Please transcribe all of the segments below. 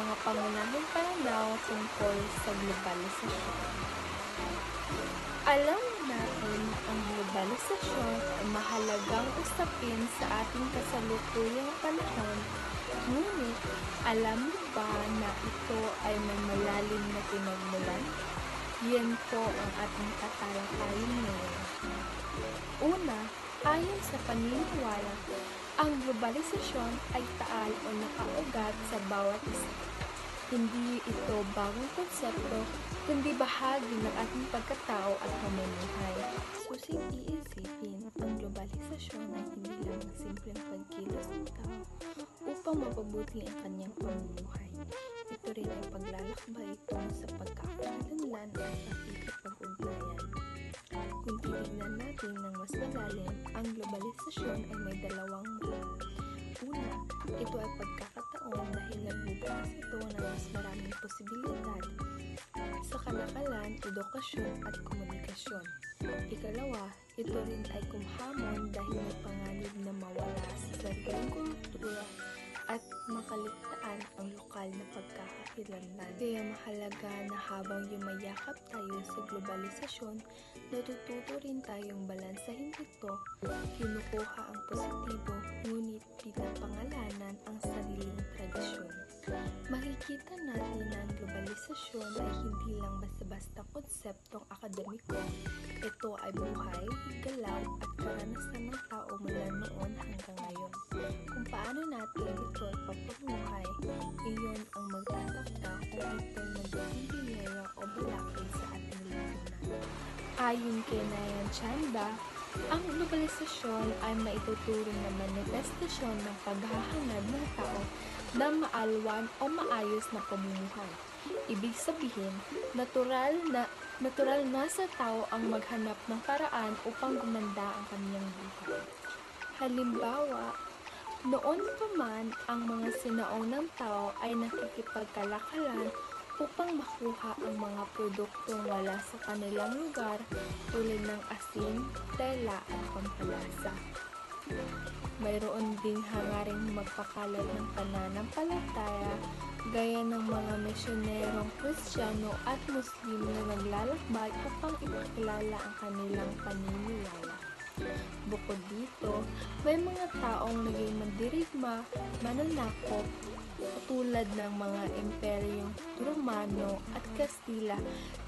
mga pangunahing pananaw tungkol sa globalisasyon. Alam natin na ang globalisasyon ay mahalagang usapin sa ating kasalukuyang panahon, ngunit alam mo ba na ito ay may malalim na pinagmulan? Yan po ang ating tatalakayin ngayon. Una, ayon sa paniniwala, ang globalisasyon ay taal o nakaugat sa bawat isa. Hindi ito bagong konsepto, kundi bahagi ng ating pagkatao at pamumuhay. Susing iisipin, ang globalisasyon ay hindi lang simpleng pagkilos ng tao upang mapabuti ang kanyang pamumuhay. Ito rin ay paglalakbay tungo sa pagkakakilanlan at pakikipag-ugnayan. Kung titignan natin ng mas malalim, ang globalisasyon ay may dalawang mula. Una, ito ay pagkakataon dahil nagbubukas ito ng mas maraming posibilidad sa kalakalan, edukasyon at komunikasyon. Ikalawa, ito rin ay kumhamon dahil may panganib na mawala sa sariling kultura at makaligtaan ang lokal na pagkakakilanlan. Kaya mahalaga na habang yumayakap tayo sa globalisasyon, natututo rin tayong balansahin ito, kinukuha ang positibo, ngunit pinapangalanan ang sariling tradisyon. Makikita natin na ang globalisasyon ay hindi lang basta-basta konseptong akademiko. Ito ay buhay, galaw at karanasan ng tao mula noon hanggang ngayon. Kung paano natin ito ipapamuhay, iyon ang magtatakda kung ito'y magiging biyaya o balakid sa ating lipunan. Ayon kay Nayan Chanda, ang globalisasyon ay maituturing na manifestasyon ng paghahangad ng tao na maalwan o maayos na pamumuhay. Ibig sabihin, natural na sa tao ang maghanap ng paraan upang gumanda ang kanyang buhay. Halimbawa, noon pa man ang mga sinaunang tao ay nakikipagkalakalan upang makuha ang mga produktong wala sa kanilang lugar tulad ng asin, tela at pampalasa. Mayroon ding hangaring magpakalat ng pananampalataya gaya ng mga misyonerong Kristiyano at Muslim na naglalakbay upang ipakilala ang kanilang paniniwala. Bukod dito, may mga taong naging mandirigma, mananakop, tulad ng mga imperyong Romano at Kastila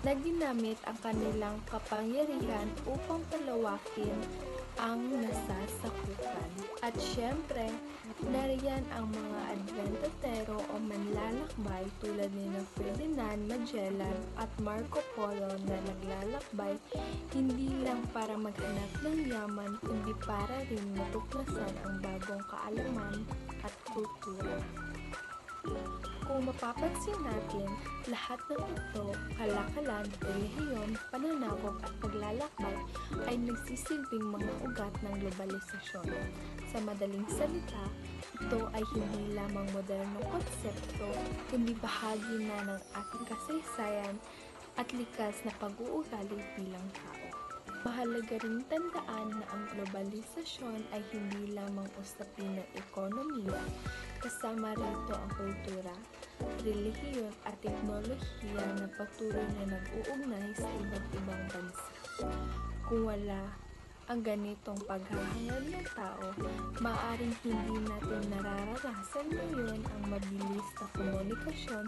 na ginamit ang kanilang kapangyarihan upang palawakin ang nasasakupan. At syempre, nariyan ang mga adventatero o manlalakbay tulad ni Ferdinand Magellan at Marco Polo na naglalakbay hindi lang para maghanap ng yaman kundi para rin matuklasan ang bagong kaalaman at kultura. Kung mapapansin natin, lahat ng ito, kalakalan, relihiyon, pananakop at paglalakbay ay nagsisilbing mga ugat ng globalisasyon. Sa madaling salita, ito ay hindi lamang modernong konsepto, kundi bahagi na ng ating kasaysayan at likas na pag-uugali bilang tao. Mahalaga ring tandaan na ang globalisasyon ay hindi lamang usapin ng ekonomiya, kasama rito ang kultura, relihiyon at teknolohiya na patuloy na nag-uugnay sa iba't ibang bansa. Kung wala ang ganitong paghahangad ng tao, maaaring hindi natin nararanasan ngayon ang mabilis na komunikasyon,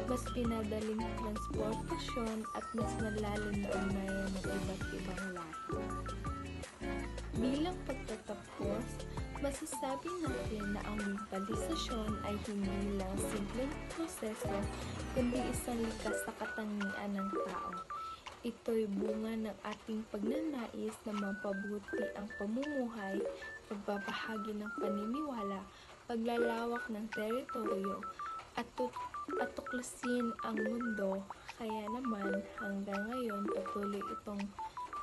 mas pinadaling transportasyon at mas malalim na ugnayan ng iba't ibang lahi. Bilang pagtatapos, masasabi natin na ang globalisasyon ay hindi lang simpleng proseso, kundi isang likas na katangian ng tao. Ito'y bunga ng ating pagnanais na mapabuti ang pamumuhay, pagbabahagi ng paniniwala, paglalawak ng teritoryo, at tuklasin ang mundo. Kaya naman, hanggang ngayon patuloy itong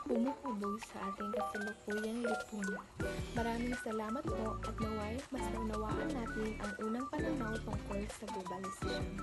humuhubog sa ating kasalukuyang lipunan. Maraming salamat po at naway mas naunawaan natin ang unang pananaw tungkol sa globalisasyon.